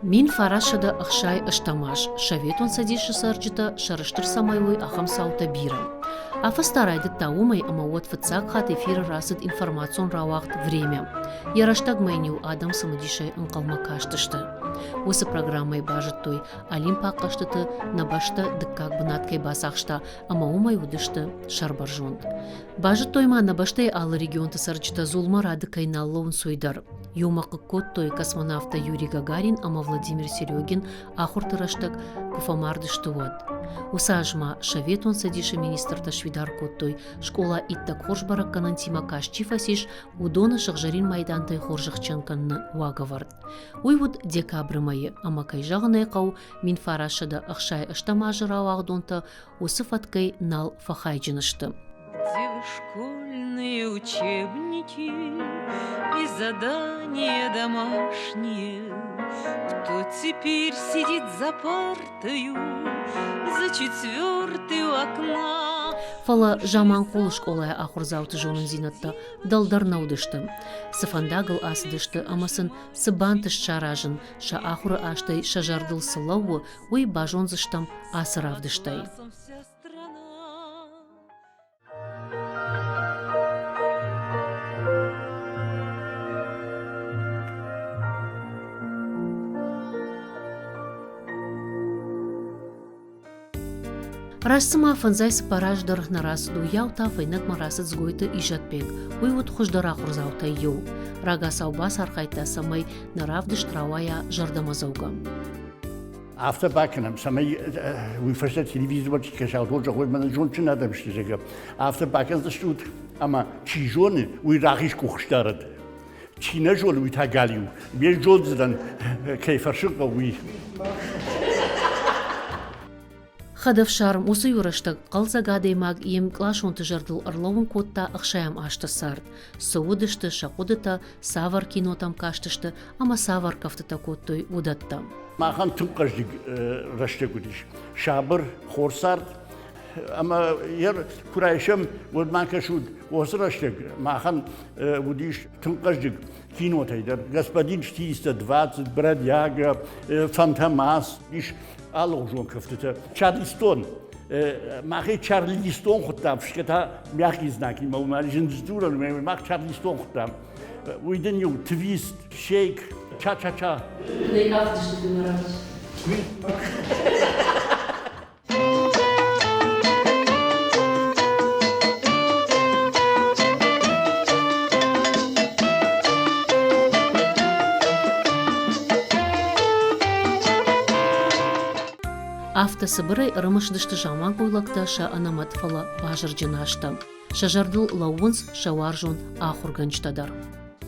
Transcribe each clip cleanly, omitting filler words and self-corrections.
Мин фарашада ахшай аштамаш, шаветон садиши сарджита шараштыр самайлой ахам саута бира. Афа старайды таумай, ама вот фацак хат эфир расыд информацион равахт время. Яраштаг майню адам самадишай анкалма каштышты. Осы программай бажыт той алим паққаштыты набашта дыккак бынаткай басақшта, ама умай удышты шарбаржонд. Бажыт тойма набаштай алы регионты сарджита зулма рады кайналлоун сойдар. Юмақы код той космонавта Юрий Гагарин, ама Владимир Серегин ахуртыраштак пуфамардышты вод. Усажма шаветон садиша министрта швидар код той школа иттак хоржбарак канантима кашчи фасиш удона шахжарин майдантай хоржахчанканны уагавард. Уйвуд декабры майы, ама кайжағынай қау мин фарашада ахшай аштамажыра уагдонта усыфаткай нал фахайджынышты. Школьные учебники и задания домашние. Кто теперь сидит за партою, за четвертый у окна? Фала жаман қолы школая ахурзауты жонын зинатта далдарна удышты. Сыфандагыл асыдышты, амасын сыбантыш шаражын, ша ахуры аштай шажардыл сылауы, уй бажонзыштам асыравдыштай. Рассыма фанзайсы параждар нарасыду яута файнак марасыд згойты ижатбек, уйвуд хуждара хурзаута ю. Рага саубас архайта самай наравдыш травая жардамазауга. Afterbacken, самай we first телевизор wat geschaut, wo ich mal schon надо sagen. Afterbacken das tut, ama chijone, we ragisch kochstart. China jol we tagaliu. Wir jolz dann kayfarshqa we. Хадав шарм усы юраштаг қалза гадаймаг ием клашонты жардыл арлауын котта ақшаям ашты сард. Саудышты шақудыта савар кинотам каштышты, ама савар кафтыта коттой удатта. Махан тұмқаждыг раштагудиш. Шабыр, хорсард, ама ер курайшам вот манкашуд осы раштаг. Махан удиш тұмқаждыг кинотайдар. Господин 420, Бродяга, Фантомас, иш алло жон кафтыта. Чарлистон. Махи Чарлистон хуттам. Шкета мягкий знаки. Маумалижин здуран. Мах Чарлистон хуттам. Уйден ю твист, шейк, ча-ча-ча. Не кафтышты ты наравдыш. Афта сыбырай ырымышдышты жаман койлакта ша анамат фала бажыржынашта. Шажардыл лауынс шаваржон ахурганчтадар.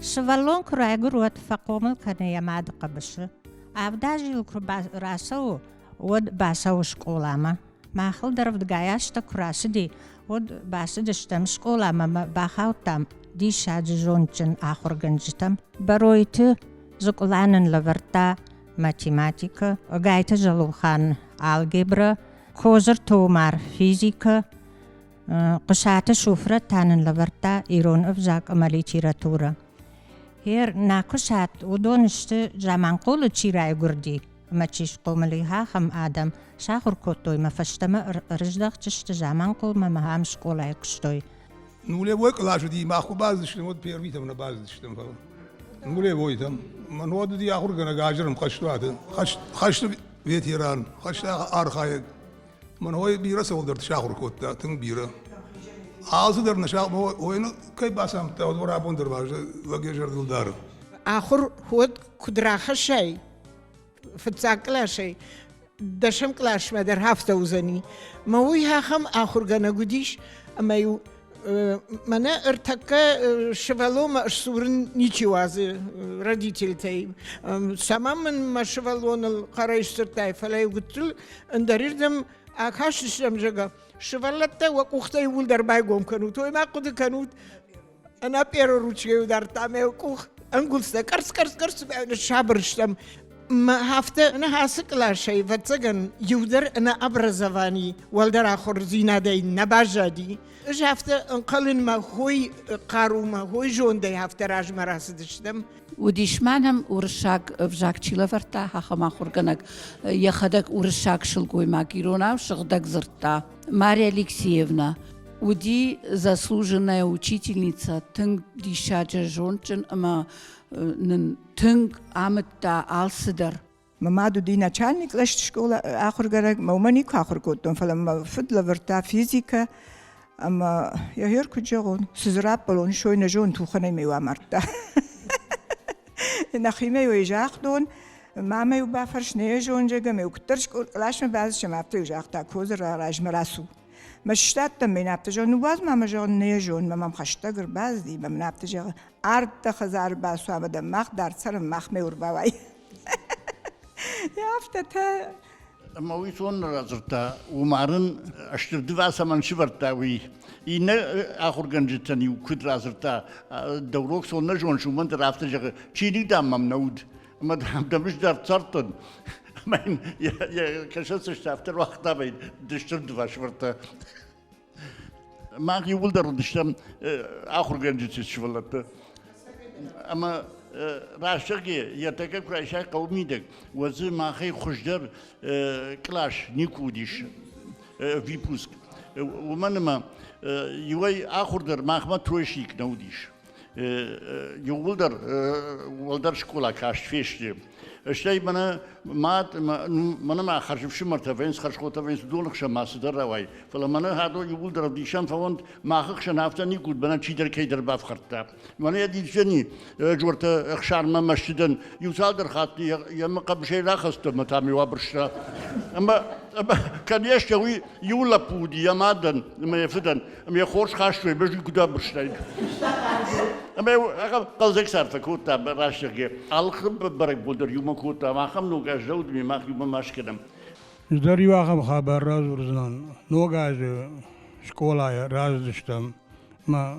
Швалон крайгурот факомыл кане ямад қабышы. Авдажил красау од басау школама. Махылдаров дгаяшта красиди од басыдыштам школама бахаутам дишаджончен ахурганчтам. Баройты зукуланын лаверта математика, гайта жалухан алгебра, козыр томар физика, қышаты шуфра танын лаверта ирон өвзак ама литература. Хер накушат удонышты жаман қолы чирай гурди. Мачиш қомали хахам адам шахур коттой мафаштама рыждақчышты жаман қол мамахам школай куштой. Нулевой класс ди маху баздыштым, вот первый там на баздыштым. Нулевой там. من هو دي آخر كنا جاجرم خشتواته خشت ветеран خشت أرخايد من هو بيرة سولدر تشاخر كوتا تن بيرة عاوز در نشاخ هو إنه كي باسم تود ورابون درباج وجيجر دلدار آخر هو كدرا خشي فتساق كلاشي دشم كلاش ما در هفته وزني ما ويها خم آخر كنا قديش أما يو Мене таке шевело шурн ничего родителей. Сама мен машевелонал харайстыртай фалай гутул андарирдам акашишам жага шевелатта вакухтай улдар байгом канут. Той мақуд канут ана перо ручкой удар таме кух ангулста карс шабрштам ما هفته أنا هاسك لا شيء فتسجن يودر أنا أبرزواني والدر آخر زينة دي نباجدي إيش هفته انقلن ما هوي قارو ما هوي جون دي هفته راج مراسدشتم وديشمانهم ورشاك فجاك تشيلفرتا هخما خورغنك يخدك ورشاك شلقوي ماكيرونا وشغدك زرта Мария Алексеевна. Уди заслуженная учительница, тынг дишаджа жончин, ама тынг амытта алсыдар. مامادو دي начальник لشت شكولة آخر جرق مومنيك آخر كوتون فلما فضل فرتا فيزيكا أما يهير كجون سزراب بلون شوي نجون توخني ميوا مرتا نخيمي ويجاخدون ماما يبا فرش نيجون جاگا ميو كترش لاش مبازش مابتو يجاختا كوزر راج مراسو مشتات تمين ابتجون نواز ماما جون نيجون ماما مخشتا باز دي ماما ابتجون عرض تخزار باسو عمدا مخ در سرم مخ ميور باوي يافتتا أما ويسون رازرتا ومارن أشتر دواسا من شفرتا وي إن آخر جنجتني وكد رازرتا دوروك سون نجون شو من درافت جا چيني دام ممنود أما دمش در ترتن من يا كشخص اشتافتر وقتا بين دشتر دواش فرتا ما يقول در دشتم آخر جنجتي شفلتا أما راشتگی یا تک کرایشای قومی دک وزیر ماخی خوشدر کلاش نیکودیش ویپوسک و من ما یوی آخر در ماخما تروشیک نودیش ولدر شکولا کاش فیشتی اشتای من ما خرجم شمرت وینس خرج خوت وینس دولخش ما صدر روای فلا من هادو یولدر دیشان فوند ما خش نافتا نیکود بنا چی در کی در باف خرطا من یدیشنی جورت اخشار ما مشدن یوزال در خاطی یا ما قبل شيء راخست متامي وابرشتا اما كان يشتوي يولا بودي يا مادن ما يفدن ما يخورش خاشوي بيجي كدا برشتا أما قصدك صار فكوتا براشتكي الخب برك بودر يوم كوتا ما خم نوجا جود مي ما يوم ماش كدم زدري واخم خبر راز ورزنان نوجا شكولا راز دشتم ما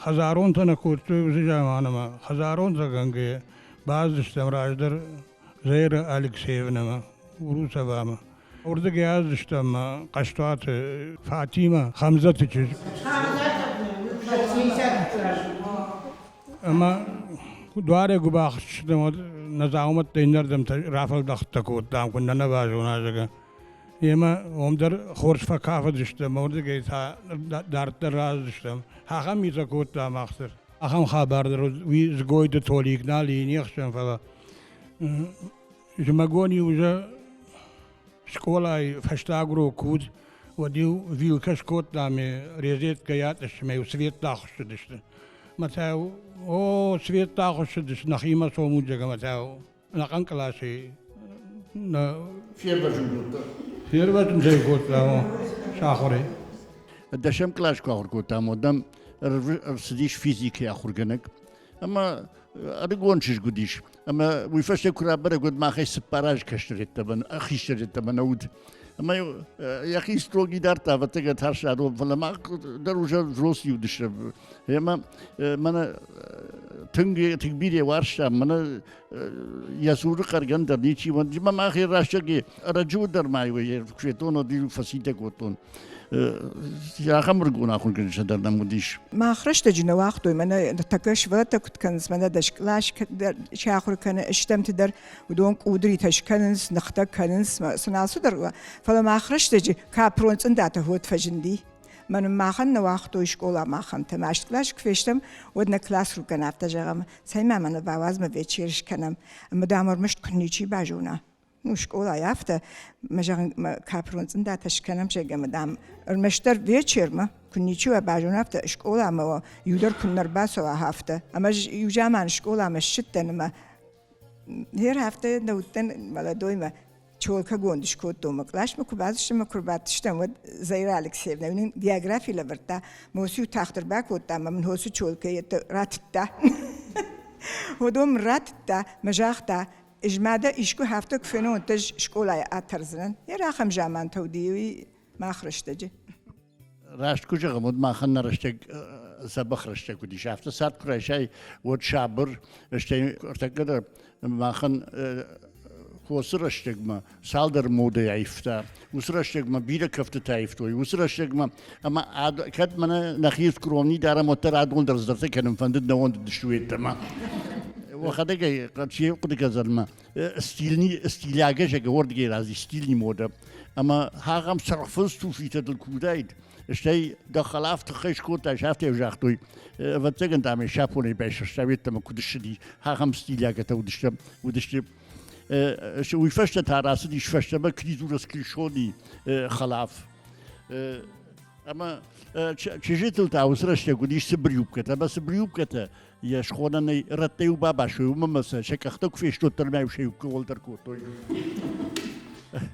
هزارون تنا كوت زجامان ما هزارون زغنگي باز دشتم راجدر زير أليكسيevna ما وروسا باما ورد جاز دشتم قشطات فاطمة خمزة تجي أما دواره گباخش دم نزاعمت تینر دم رافل دخت تکوت دام کن نبازونا جگه یما عمدر خورش فکافت دشتم مورد گیت ها دارت راز دشتم هاخم میتا کوت دام اختر اخم خبر در وی زگوید تولیک نالی نیخشم فلا جمعونی وجا شکولای فشتاگرو کود و دیو ویل کش کوت دامی ریزیت گیاتش میو سویت داخش دشتم متاو او سويت تاخش دش نخيمه سومو جگه متاو نقن كلاشي فيربت زي قلت شاخري الدشم كلاش كاخر كوتا مودم ارسديش فيزيكي اخر جنك اما ارغونشش قديش اما ويفش كرا برغد ما خي سباراج كشريت تبن اخي شريت تبن اود اما يا اخي ستروغي دارتا فتك تارشادو فلما دروجا زروس يودش هما من تنگي تكبيري وارشا من يسور قرغن درنيچي من جما ما خير راشگي رجو در ماي وي كشتون دي فسيته كوتون يا خمر گونا خون كنش در نموديش ما خرجت جنا وقت من تكش وقت كنت كنز من دشكلاش شاخر كان اشتمت در ودون قدري تشكنز نختا كنز سناسو در فلما خرجت جي كابرونس انداته هوت فجندي من ما خن وقت وشكولا ما خن تماشت كلاش كفشتم ودنا كلاس رو كان افتجرم سيما من باواز ما بيتشيرش كنم مدامر مشت كنيچي باجونا نوشكولا يافته مجان كابرونس انداتش كنم شيء مدام المشتر بيتشيرما كنيچي باجونا افته شكولا ما يودر كنر باسو هافته اما يوجامان شكولا مشتن ما هير هفته نوتن ولا دويما چولکا گوندش کود دوم کلاش مکو بعضش مکو بعدش تام زیر الکسیevna این بیوگرافی لورتا موسیو تختر باکود تام من هوسو چولکا یت راتتا هدوم راتتا مجاختا اجماده ایشکو هفته کفنو تج شکولای اترزن یه رقم جامن تودیوی ما خرشتجی راست کجا مود ما خن رشتگ سبخ رشتگ کدی شافت سات کرایشای ود شابر اشتی ارتقدر ما خن وسر الشجمة سالدر مودة يعيفتا وسر الشجمة بيرة كفت تعيفتوي وسر الشجمة أما عاد كد منا نخيس كروني دارا متر عدون درزدرت كانوا فندنا وند دشويت تما وخدك قد شيء قد كذا ستيلني استيلاجة جورد جيرازي ستيلني مودا أما هاغم صرفستو في تدل كودايد شيء دخلاف تخيش كوتا شافت وجاختوي فتجن تعمل شابوني باش شويت ما كودش دي هاغم ستيلاجة ودشت شو يفشت هراس دي شفشت ما كريزورس كلشوني خلاف أما شجيت التعوسرش يقوليش سبريوب كتا بس سبريوب كتا يا شخونني رتيو بابا شو ممس شكختك فيش توتر ما يشيء كول تركوتوي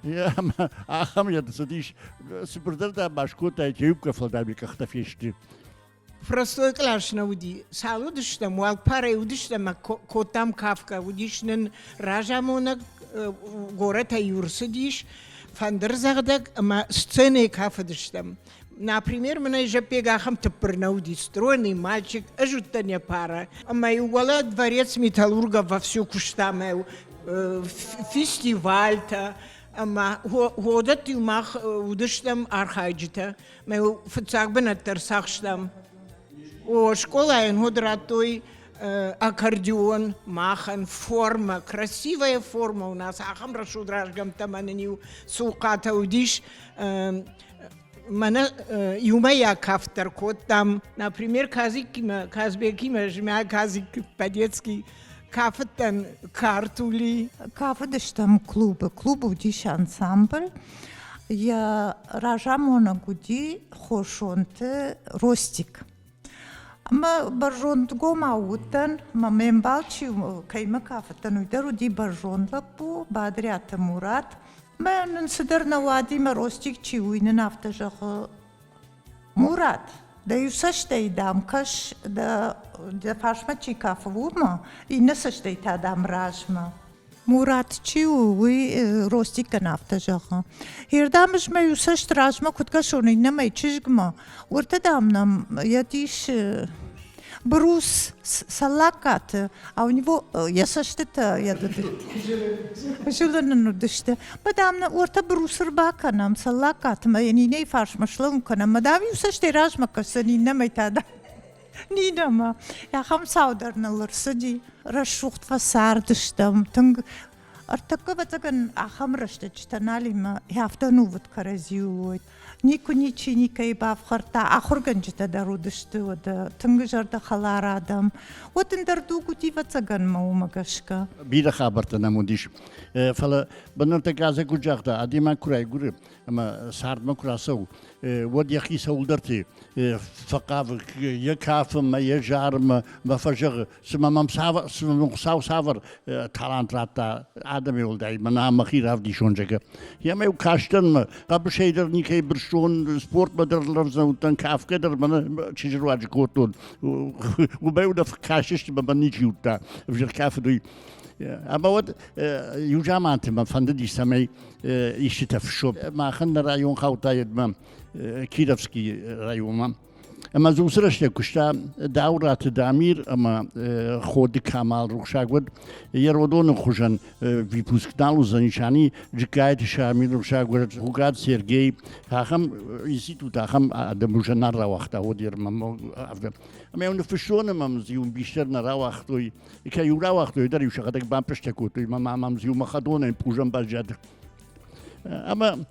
يا ما أخم يا تصديش سبردر ده باشكوتا يجيب كفل ده بيكخت فيشتي Простой клаш на уди. Салудиштам, уалпаре удиштам, котам кавка удишнен ражамонак горета юрсидиш, фандерзагдак, ама сцены кафадиштам. Например, мы же пегахам топорнауди, стройный мальчик, ажутания пара. А мой угола дворец металлурга во всю куштаме, фестиваль-то. أما هو دت يومخ ودشتم أرخاجته ما فتاق بنتر ساخشتم وشكولا إن هدراتوي أكارديون ماخن فورما красивая форма у нас ахам рашуд рашгам таманнию суката удиш мана юмая кафтер кот там например казбекима жмя казик по-детски Кафетен картули. Кафедыштам клубы удиш ансамбль. Я ражамона гуди хошонте ростик. Ама баржонт гома утан, ма мембалчи кайма кафетен уйдер уди баржон лапу, бадрята мурат. Ма нынсыдыр навади ма ростик чи уйнен автажағы мурат. Да и същей дамкаш да фашма чи кафвума и не същей та дам ражма. Мурат чи уи ростика нафтажаха. Хирдамш ме ю същ ражма кутка шони не ме чижгма. Урта дамнам ядиш брус салакат, а у него я същата ядады. Жилана дыште. Мадамна урта брус рбака нам салакат, ма яни не фашма шлунка нам. Мадам ю същей ражма касани не ме тада. Нинама. Я хам саударна лърсади. Рашухт фасардыштам. Тънг артака батаган ахам ръщачтанали ма яфтануват каразиулует. Нико ничи никай бав харта ахурганчета дарудышты ода тынгыжарда халарадам. Отын дарду гутива цаган маумагашка. بيدا خابرتنا موديش فلا بنرتا كازا كوجاختا ادي ما كراي غور اما سارد ما كراسو ود يخي سولدرتي فقاف يكاف ما يجار ما فجر سما ممساو ساو سافر تالانت راتا ادمي ولداي منا مخير هاف دي شونجا يا ما كاشتن قبل شيدر نيكي برشون سبورت بدر لرزن تن كاف كدر من تشجرواج كوتون وبيودا كاشش بنيجي وتا فجر كاف دوي أما ود يوجامانت ما فندي سمي يشتف شوب ما خلنا رايون خوتا يدم كيرفسكي رايون اما زوسرش كشتا دورات دامير اما خود كمال روشاغود يرودون خوشن في بوسكنالو زنشاني جكايت شامير روشاغود خوغاد سيرجي هاخم يسيتو تاخم ادموشنا را وقتا ودير ما اما اون فشون ما زيوم بيشترنا را وقتوي كيو را وقتوي در يشغدك بامبشتكوتوي ما زيوم خدون بوجن بالجد اما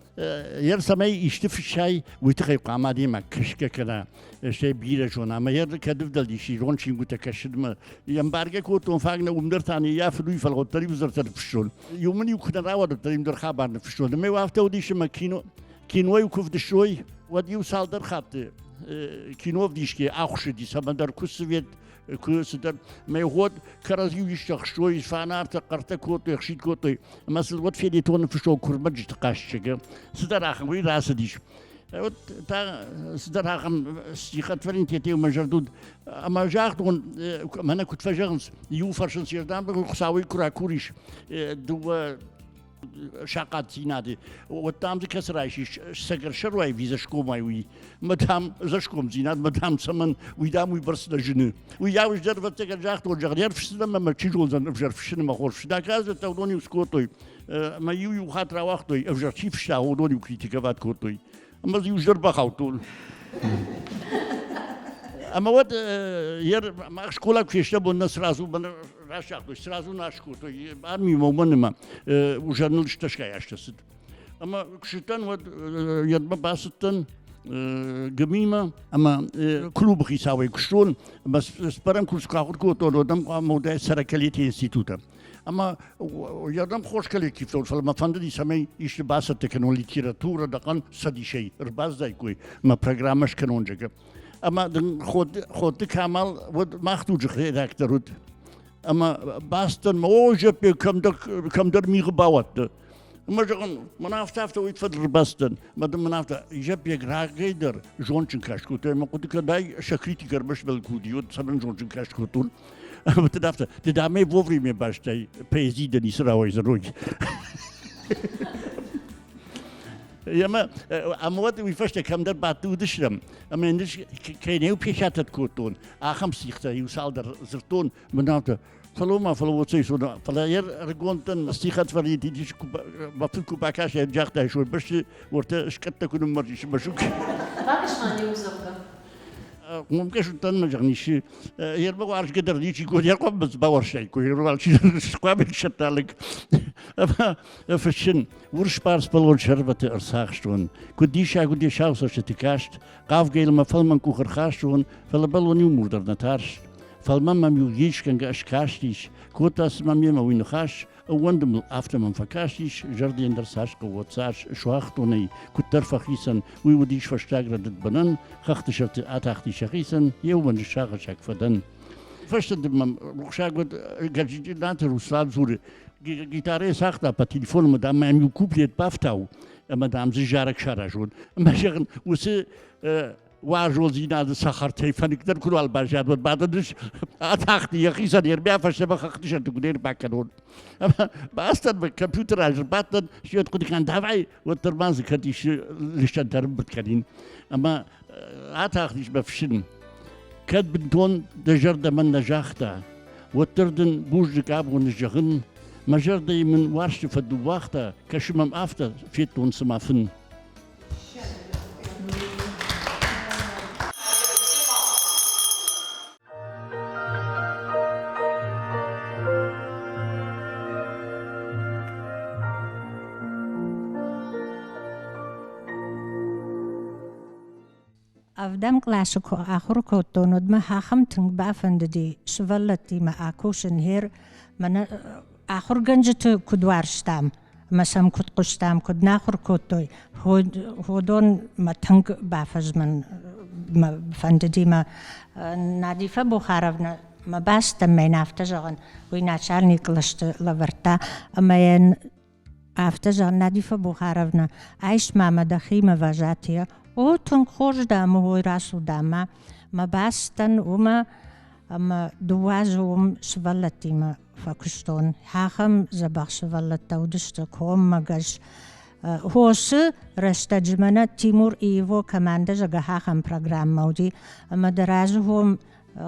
يرسمي يشتف الشاي ويتخي قامادي ما كشكه كنا شيء بيره شون اما ير كدفدل دي شي رون شي متكشد ما يمبارجه كوتون فاغنا ومدرتاني يا فلوي فالغوتري وزرت فشول يومني وكنا راود تريم در خبر فشول ما وافتو دي شما كينو يكوف دشوي وديو سال در خط كينو ديشكي اخش دي سمندر كوسويت كوسدر ما يهود كرازيو يشتخ شوي فانارت قرتا كوتو يخشيد كوتو مثل ود في ديتون في شو كرمج تقاشك سدر اخ وي راس ديش تا سدر اخ سيخت فرين تيتي ومجردود اما جاردون انا كنت فجرنس يو فرشن سيردان بخساوي كراكوريش دو شاقات زينادي وتام ذي كسرايش سكر شروي فيزا شكوم أيوي مدام زشكوم زيناد مدام سمن ويدام ويبرس لجنة وياوش در فتك الجاخت والجغير في السلام ما تشيلون زن في الشنو ما خورش دا كاز تودوني وسكوتوي ما يو خاطر وقتي أفجر شتا ودوني وكريتيكافات كوتوي أما زي وجر بخاوتون أما ود ير ما شكولا كيشتا بالناس رازو بنا راشاكو رازو ناشكوتو أرمي مومن ما وجرنلش تشكاي أشتسد أما كشتان ود يربا باستن جميمة أما كلوب خيساوي كشتون بس سبرم كل سكاخد كوتو لودم مودا سركليتي انستيتوتا أما يادم خوش كلي كيف تقول فلما فندي سمي إيش باس التكنولوجيا ليتراتورة دقن صدي شيء رباز زي كوي ما برنامج كانون جك أما دن خود كمال ود مخدوج خير أكترود أما باستن موجب كم در ميغ باوت أما جون منافت ويتفضل باستن ما دم منافت يجب يقرأ غير جونشن كاشكوت ما قلت كداي شكريتي كربش بالكوديود سبن جونشن كاشكوتون أما تدافت تدامي بوفري مي باشتاي بيزي دني سراوي زروج ياما أما وقت ويفشت كم در باتو دشرم أما إنش كينيو بيشاتت كوتون آخم سيختا يوصل در زرتون منافت فلوما فلوتسي سودا فلا ير رجونتن سيخت فريدي ديش بفكو باكاش جاختا شوي باش ورتا شكتا كل مرجيش بشوك باكش ماني وزوجة ممكن شو تن جانيش يربو عارش قدر ديش يقول يرقم بس باور شيء كوي يربو شيء سقابل شتالك أما فشن ورش بارس بلون شربت أرساخشون كديش أقول ديش هاوس شتكاشت قاف جيل ما فلمن كوخر خاشون فلا بلون يوم مردر نتارش فالماما ميوجيش كان جاش كاشتيش كوتاس مامي ما وين خاش وندم أفتر من فكاشتيش جردي اندر ساش قوت ساش شواختوني كتر فخيسن ويوديش فشتاغر دبنن خخت شرط أتاختي شخيسن يومن الشاغ شاك فدن فشتد من رخشاغد جاجي ناتر وصلاب زور جيتاري ساختا بتليفون مدام ما يميو كوبليت بافتاو مدام زجارك شارجون ما شغن وسي واجول زينا السخر تيفن يقدر كل البرجات وبعدش أتاختي يا خيسان يربيع فشبه خختش أنت قدير باكرون أما بأستن بالكمبيوتر عشر بعدين شو تقول كان دافعي والترمانز كديش ليش تربط كدين أما أتاختيش بفشن كد بنتون دجرد من نجاحته وتردن بوج كاب ونجحن مجردي من ورش فدواخته كشمم أفته فيتون سمافن أفدام كلاسيكو آخر كوتون ما هاخم تنق بافنددي شفلتي ما آكوشن هير من آخر جنجت كدوارشتام ما سام كد قشتام كد ناخر كوتوي هودون ما تنق بافز من ما فنددي ما ناديفة بخارفنا ما باستم ما ينافتجغن ويناتشال نيكلشت لورتا أما ين آفتجغن ناديفة بخارفنا عيش ما مدخي مواجاتيا او تنخوش دام هوی راسو داما ما باستن وما اما دوازوم شولتي ما فكشتون هاخم زباخ شولتا ودشتك هم مگش هوس رستجمنا تيمور ايوو كمانده جگه هاخم پروگرام مودي اما درازوهم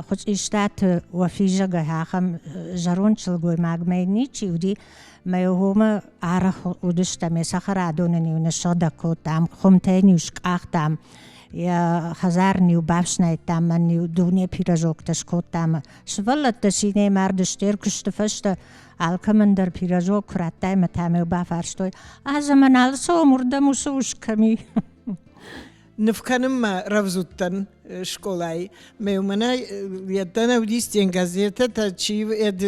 خود اشتات وفي جگه هاخم جرون چلگوی ماغميني چيودي ما يوهما عرخ ودشتا مسخر عدونني ونشادا كوتام خمتيني وشكاختام يا خزارني وبابشناي تامني ودوني بيراجوك تشكوتام شفلت تشيني ماردشتير كشتفشت عالكمندر بيراجوك كراتاي متامي وبافارشتوي أزمان عالسو مردموسوش كمي نفكنم رفزوتن شكولاي ميومنا يدنا وديستين غازيتا تشي يد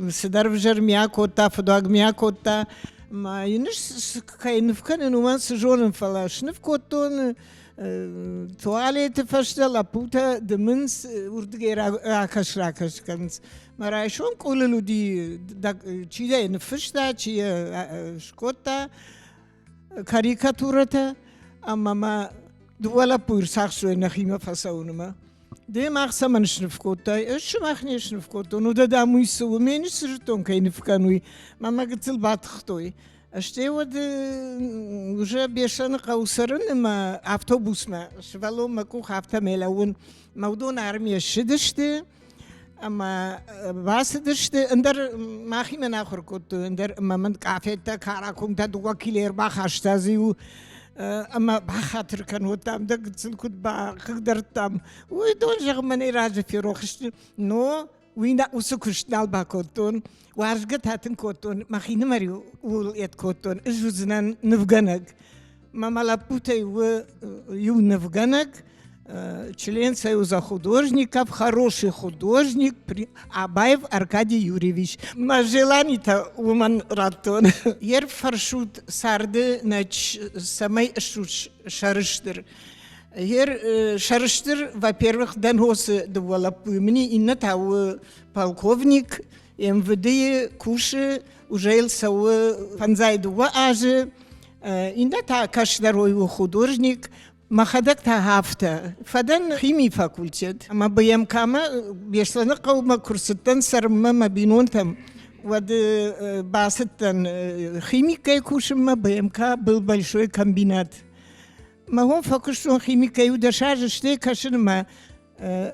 سدار بجر مياكوتا فدواغ مياكوتا ما ينش كاي نفكن نومان سجون فلاش نفكوتون تواليت فشتا لابوتا دمنس وردغير راكش كنس ما رايشون قوللو دي تشي دا نفشتا تشي شكوتا كاريكاتورتا اما ما دولا بور ساخسو نخيمة فساونما دي ماخسا ما نشنفكوتا اش ماخني نشنفكوتا نو دا دامو يسو مين سرتون كاي نفكانوي ما قتل باتختوي اشتي ود وجا بيشان قوسرن ما اوتوبوس ما شفالو ما كو خافتا ميلاون مودون ارمي الشدشتي أما باسدش اندر ما خي من آخر كنت اندر أما من كافيتا كاراكم تدوا كيلير باخاشتازيو أما بخاطر كانوا تام دقت كنت بقدر تام ويدون جغ من إراجع في روخش نو وينا وسكش دال باكوتون وارجت هاتن كوتون ما خي نمريو وليت كوتون إجوزنا نفجنك ما ملابوتي ويو نفجنك член Союза художников, хороший художник, Абаев Аркадий Юрьевич. На желание-то уман ратон. Ер фаршут сарды нач самой шарыштыр. Ер шарыштыр, во-первых, даносы довола пымни, и на того полковник МВД куши уже сау фанзайдува ажи, и на та кашдарой художник. مخدك تهافته فدن خيمي فاكولتيت اما بيام كاما بيشلنا قوما كرستن سرما ما بينونتم ود باستن خيمي كي كوشما بيام كا بالبلشوي كامبينات ما هو فاكشتون خيمي كي ودشاج شتي كاشن ما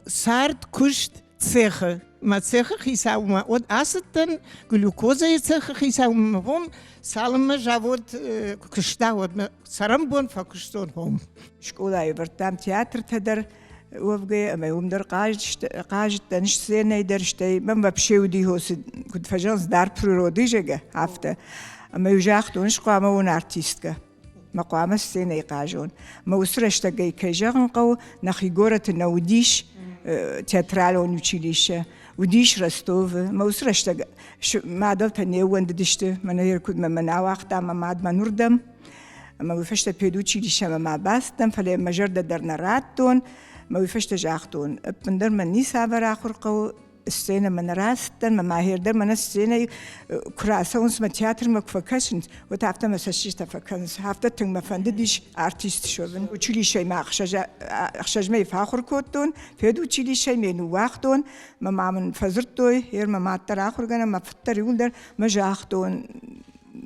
سارت كشت цеха ما цеха خيساوما ود استن глюкоза цеха خيساوما هم سالم جاود كشتا ود سرم بون فاكشتون هم شكولا يبرتام تياتر تدر وفقي أما يوم در قاجت تنش سينا يدرشتي من ببشيودي هو كنت فجانس دار برودي جاقة عفته أما يجاختون شقوا أما ون ارتيستك ما قوام السينا يقاجون ما وسرشتا جاي كيجاغن قو نخي قورة نوديش تياترالون وشيليشة وديش رستوف ما وسرشتا ما دلت نيوان ددشته من يركض من عواقتا ما ماد ما نردم ما وفشت بيدوتشي ليشة ما باستم فلي مجرد درنا راتون ما وفشت جاختون بندر من نيسا براخر قو السنة من راستن ما هير در من السنة كراسونس ما تياتر ما كفكشن وتعرفت ما سشيش تفكرنس هفته تنگ ما فندديش ارتيست شوفن وشيلي شيء ما أخشج ما يفاخر كوتون فيدوتشي ليشة ما نواختون ما معمن فزرتوي هير ما معتر آخر جنا ما فتر يقول در ما جاختون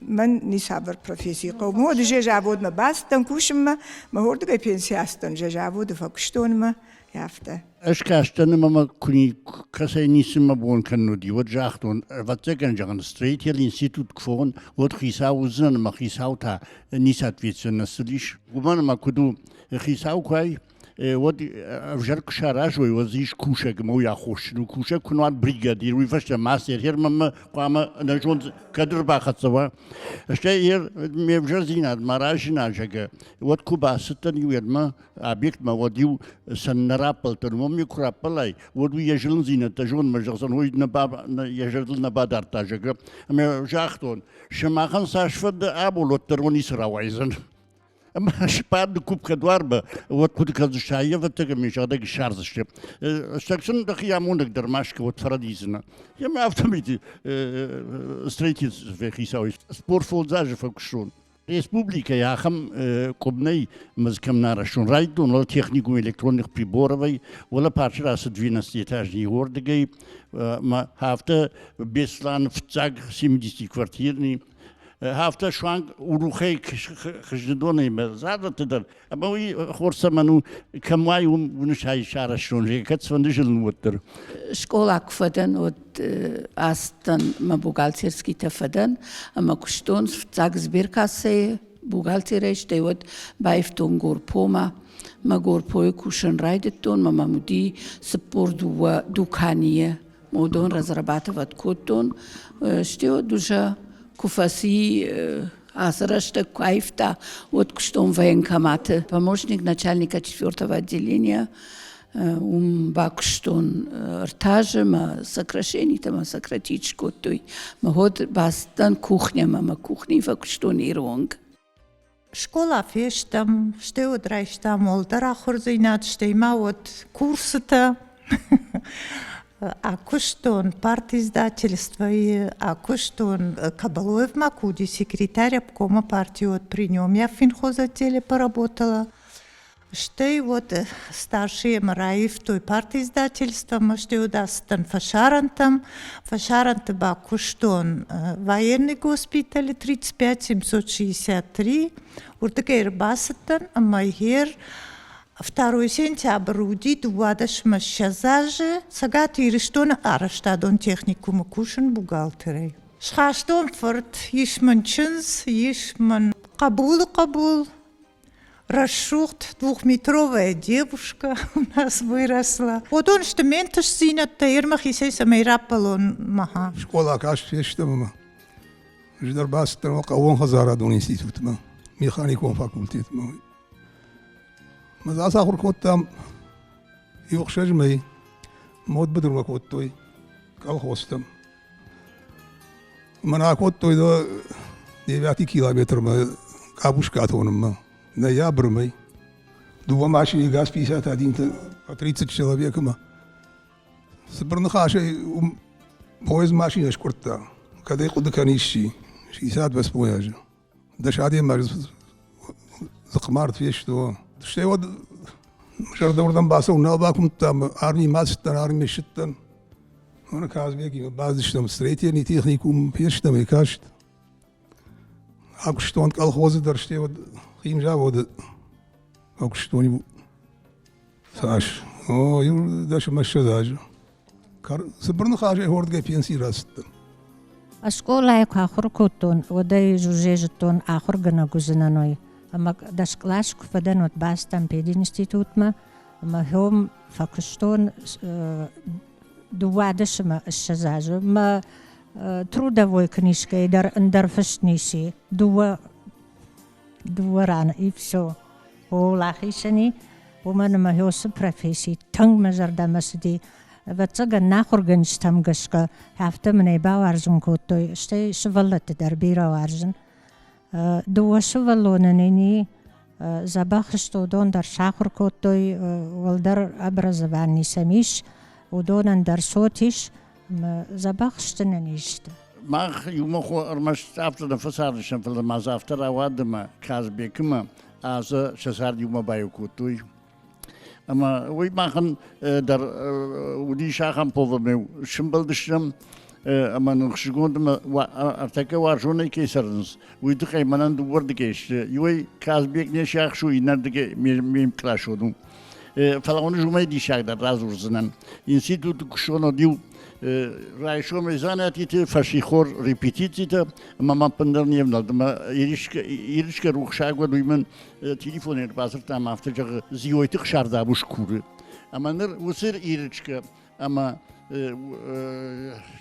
من نسابر بروفيسي قوم هو دجاج جابود ما باستن كوشم ما هو دقي بينسياستن جابود فكشتون ما يافته أشكاشتن ما كوني كسي نيسم ما بون كنو دي وجاختون واتزاقن جاغن ستريت يل انستيتوت كفون ود خيساو زن ما خيساو تا نيسات فيتسن نسليش ومان ما كدو خيساو كواي ود أفجرك شاراج ويوزيش كوشك مو ياخوش نو كوشك كنوات بريغادير ويفشت ماسير هير مما قام نجون كدر باخت سوا اشتاي هير ميفجر زينات ماراجنا جاك ود كوبا ستن يويدما أبيكت ما وديو سنرابل تنمو يكرابلاي ود ويجلن زينات تجون مجلسن هو يجلن نبادار تاجك أما جاختون شماخن ساشفد أبو لوتروني سراويزن أما شباب كوب كدواربة وكود كذا فتك مش هذاك الشارز الشيء استكشن دخيا مونك درماشك وتفرديزنا يا ما أفتميتي ستريتيز في خيساوي سبور فولزاج فكشون ريسبوبليكا يا خم قبني مزكم نارشون رايدون ولا تكنيكو إلكترونيك بريبوروي ولا بارشرا سدفينا ستيتاج يوردجي ما هافته بيسلان فتاق سيمديستي كوارتيرني هافته شوان وروخي خجدوني مزاد تدر أما وي خورسة منو كمواي ونش هاي شارشون جي كتس فندجل نوتر شكولا كفدن ود أستن ما بوغالتيرسكي تفدن أما كشتون فتاق زبيركاسي بوغالتيريش ديود بايفتون غوربوما ما غوربوي كوشن رايدتون ما مودي سبور دوكانية مودون разрабатывать كوتون شتيو دوجا كوفاسي Асрашта Кайфта от Кштом военкомата, помощник начальника 4-го отделения, Бакштон ртажа, ма сокращение, ма сократичко, той, ма ход бастан кухня, ма кухни в Кштон иронг. Школа фештам, ще отрайштам, олдара хорзинат, ще има от курсата. Ако штон партииздателства и ако штон Кабалоев Макуди, секретарь обкома партии от при нем, я в финхозотделе поработала. Ще и вот старший Мараев той партииздательства, ще удастан фашарантам баку штон военный госпиталь 35-763, уртагер басатан, амайгер 2 сентябрь уди дуадаш машазаже сагат ириштон араштадон техникум кушен бухгалтерей. Шхаштон форт ишманчинс ишман Кабул. Расшухт 2-метровая девушка у нас выросла. Вот он что менташ синат таирмах и сей самейрапалон маха. Школа каш фештама. Ждар бастер وقوون خزارة دون انستيتوت ما ميخانيكون فاكولتيت ما ماذا آخر كوتام يوخشج مي موت بدر ما كوتوي كاو خوستم من كوتوي دو ديباتي كيلومتر ما كابوش كاتون ما ноябрь май. 2 машины газ 51 по 30 человек ما. Сбрнахаши поезд машина шкурта. Когда يقود كان يشي 60 بس بوياج. داش عادي ما زقمارت فيش تو. شتي ود مشار دوردن باسو ناباكم تام ارني ماستن ارني شتن. انا كاز بيجي بعض شتم ستريتي ني تكنيكوم فيش تم كاشت. اكشتون كالخوز درشتي ود خيم جاود اكشتوني ساش او يور داش مشى داج. سبرنخاش هورد جاي بينسي راست. Школа ахор котон, одай жужежетон ахор гана гузинаной. Ама даш клашк фадан от бастам пед институт ма, ама хом факштон дуадаш ма шазажу, ма трудовой книжкой дар фашниси, дуа рана и все. О лахишани, у мене ма хос профессии, танг мажарда масди. واتساق ناخر گنجتم گشکا هفته منی باورزم کوتوی شتی شولت در بیرا ورزن دو شولوننی زباخشتو دون در شاخر کوتوی ولدر ابرزوانی سمیش و دونن در صوتیش زباخشتننیشت ماخ يوم خو ارمشت افتر فسارشن فل ما زافتر اوادما كاز بكما از شسار يوم بايو كوتوي اما وي ماخن در ودي شاخم بوفمو شمبلدشم اما نخشگوند ما ارتكا وارجوني كيسرنس ويدقي منن دوردكيش يوي كاز بيك نشاخ شو ينردك ميم كلاشودو فلاون جمعه دي شاخ در رازورزنن انستيتوت كشونو ديو رايشو ميزاناتي ت فشيخور ريبيتيتي ما بندرنيم ما يريشك روخ شاغ ودويمن تليفونير بازر تام افتجا زيويتك شاردا بوشكور اما نر وسر يريشك اما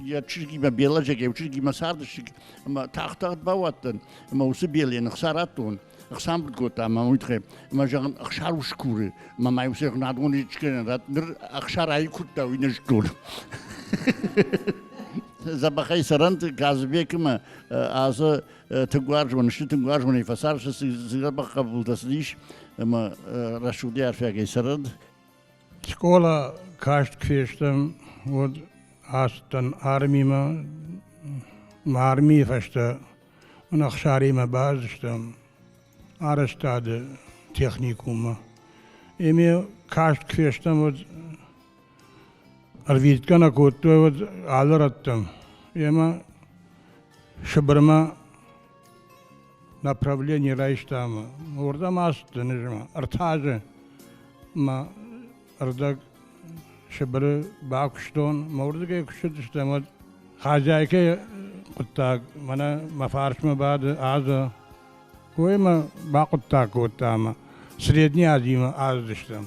يا تشيغي ما بيلاجك يا تشيغي ما ساردشك اما تاختات باواتن اما وسبيلين خساراتون اقسام بتقول ما مدخل ما جان اخشار وشكور ما يوسر نادوني تشكن نر اخشار اي كوتا وينجدول زبخي سرنت كازبيك ما از تقوارج ونشت تقوارج ونفسار زبخ قبل تسليش ما رشودي عارفه كي سرد شكولا كاشت كفيشتم ود استن ارمي ما ارمي فشتا من اخشاري ما بازشتم ارشتاد تكنيكوم امي كاشت كفيشتم ود أرفيد كنا كوتو ود عالرتم يما شبرما направление райштама орда маст нежма артаже ма ардак شبر باكشتون موردك كشت استمد خاجايك قطاق منا مفارش ما بعد عازا كوي ما باقطاق كوتاما سريدني عزيمة عازشتم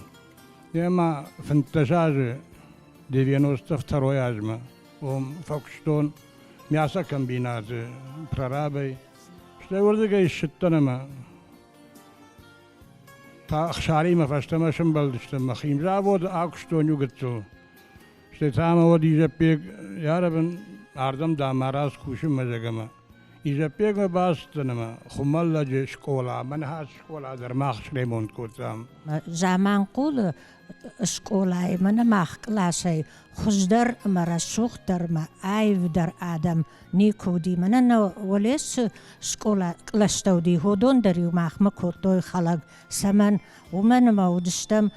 يما فانتشاج 92 عجمة وفوقشتون مياسا كمبينات برارابي شتى وردك يشتنما تا اخشاري ما فاشتما شمبلدشتما خيم جابود اكشتون يوغتو شتى تاما ودي جبيك يا ربن اردم داماراس كوشم مزگما يجبيك ما باستنما خمال لجي شكولا منهاج شكولا در ماخش ليمون كوتام زمان قول شكولاي من ماخ كلاسي خجدر مرشوخ در ما ايف در آدم نيكو دي من وليس شكولا كلاشتو دي هودون در يو ماخ مكوتوي خلق سمن ومن ما ودشتم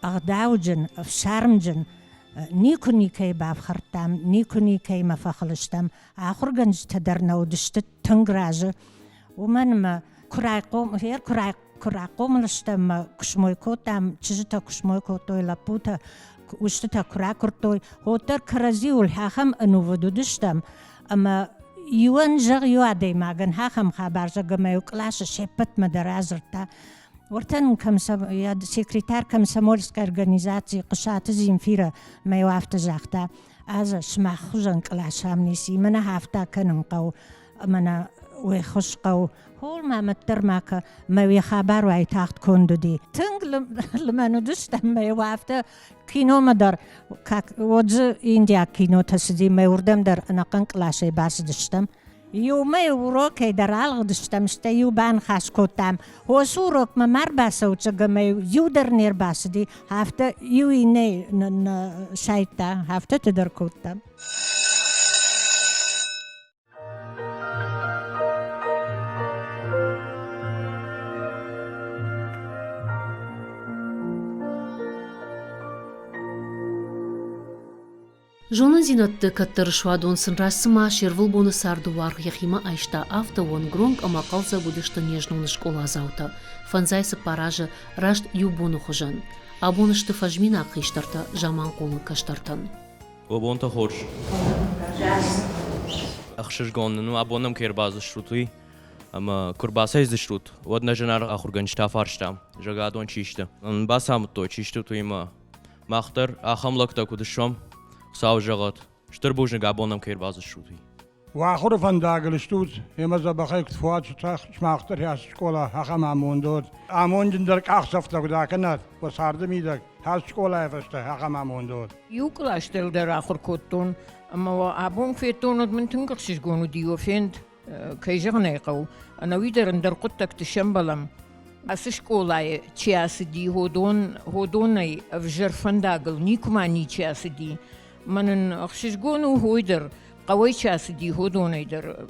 اغداوجن افشارمجن نيكو نيكي باب خرطام نيكو نيكي ما فخلشتم آخر گنج تدر نودشت تنگراج ومن ما كراي قوم هير كراي كراقوم لشتم كشمويكو تام تجتا كشمويكو توي لابوتا وشتا كراكرتوي هوتر كرازيول هاخم انو ودودشتم اما يوان جغ يوادي ماغن هاخم خبر جغ يوكلاش شپت مدرازرتا ورتن كم يا سكرتير كم سمولسك организации قشات زينفيرا ما يوافت جاختا از شما خوزن كلاش همنيسي منا هافتا كننقو منا ويخشقو هول ما مترماك ما يخبر واي تحت كوندو دي تنگ لما ندشتم ما يوافت كينو مدر وجه انديا كينو تسدي ما يوردم در انقن كلاشي باس دشتم يوم يوروكي در عالغ دشتم شتا يوبان خاش كوتام هو سوروك ما مر باسو چگه ما يودر نير باس دي هفته يويني شايتا هفته تدر كوتام Жонын зинатты каттыр швадон сынрасыма шервыл боны сарды варг яхима айшта авто вон гронг амакалза будышты нежнуны школа заута. Фанзайсы паражы рашт юбону хожан. Абонышты фажмина қиштарта жаман қолы каштартан. Обонта хорш. Ахшышгонну абонам кербазы шруты. Ама курбаса изышрут. Водна жанар ахурганчта фарштам. Жагадон чишты. Басам то чишты туима. Махтар ахамлакта кудышам. ساو جغات شتر بوجن گابونم كير باز الشوتي واخر فنداغل شتوت يما زبخيك فوات شماختر يا شكولا هخم امون دود امون جندرك اخسفت دا كنات وصارد ميدك هاس شكولا فشت هخم امون دود يوكلا شتل در اخر كوتون اما ابون فيتون من تنقش جونو ديو فيند كيجغنيقو انا ويدر اندر قطك تشمبلم اس شكولا تشياس دي هودون افجر فنداغل نيكما ني تشياس دي من أخشجونه هويدر قوي شاس دي هودون يدر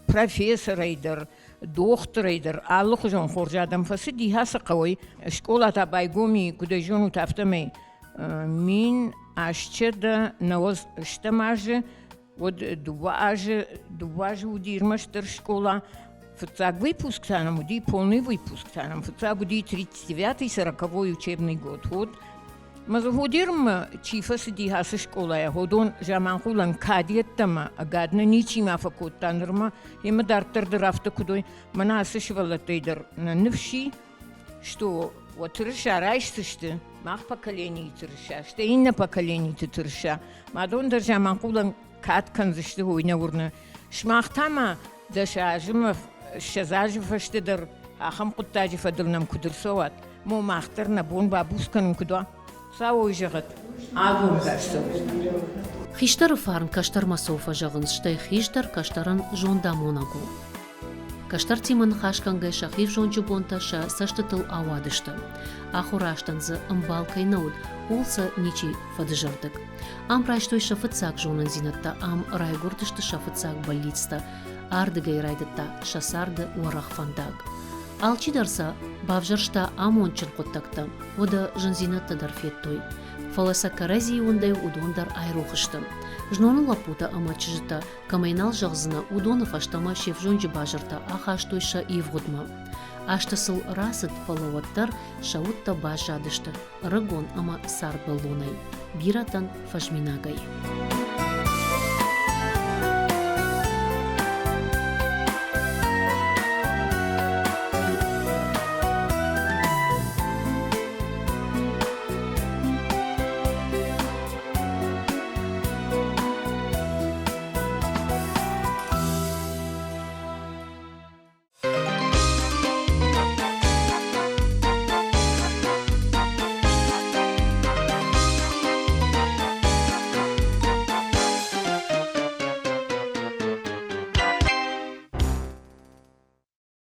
بروفيسور يدر دكتور يدر الله خجون خرج آدم فسدي هاس قوي شكولا تباي قومي كده جونو تفتمي مين أشتد نوز اشتماج ود دواج ودير مشتر شكولا فتاق выпуск танам уди полный выпуск танам فتاق уди 39-й 40-й учебный год ход مزهوديرم چیفه سدی هاس شکولا هودون جمان خولن کادیت تما اگادن نیچی ما فکوت تانرما هم دارتر درافت کدوی من هاس شولتی در نفشی شتو وترشا رايشتشت ما поколение ترشا شت إن поколение ترشا ما دون در جمان خولن کاد کنزشت هوی نورن شماختما دشاجم شزاج فشت در آخم قطاجی فدرنم کدر سوات مو ماختر نبون بابوس کنم کدوا ساوي جغت عادون كاشتر خيشتر فارم كاشتر مسوفا جغن شتاي خيشتر كاشترن جون داموناغو كاشتر تيمن خاشكان غيشا خيف جون جبونتا شا ساشتتل اوادشتا اخوراштан за амбалкай науд улса ничи фадыжардык ам прайштой шафыцак жонын зинатта ам райгурдышты шафыцак больницта ардыгай райдытта шасарды уарах фандаг Алчидарса бавжаршта амончын коттакта, ода жынзинатта дар феттой. Фаласа карази ондай удондар айрохыштым. Жноны лапута амачыжыта, камайнал жағзына удонов аштама шефжонжы бажырта ахаштойша ивгудма. Аштасыл расыт фалаваттар шаутта бажадышты, рыгон ама сар балонай. Биратан фажминагай.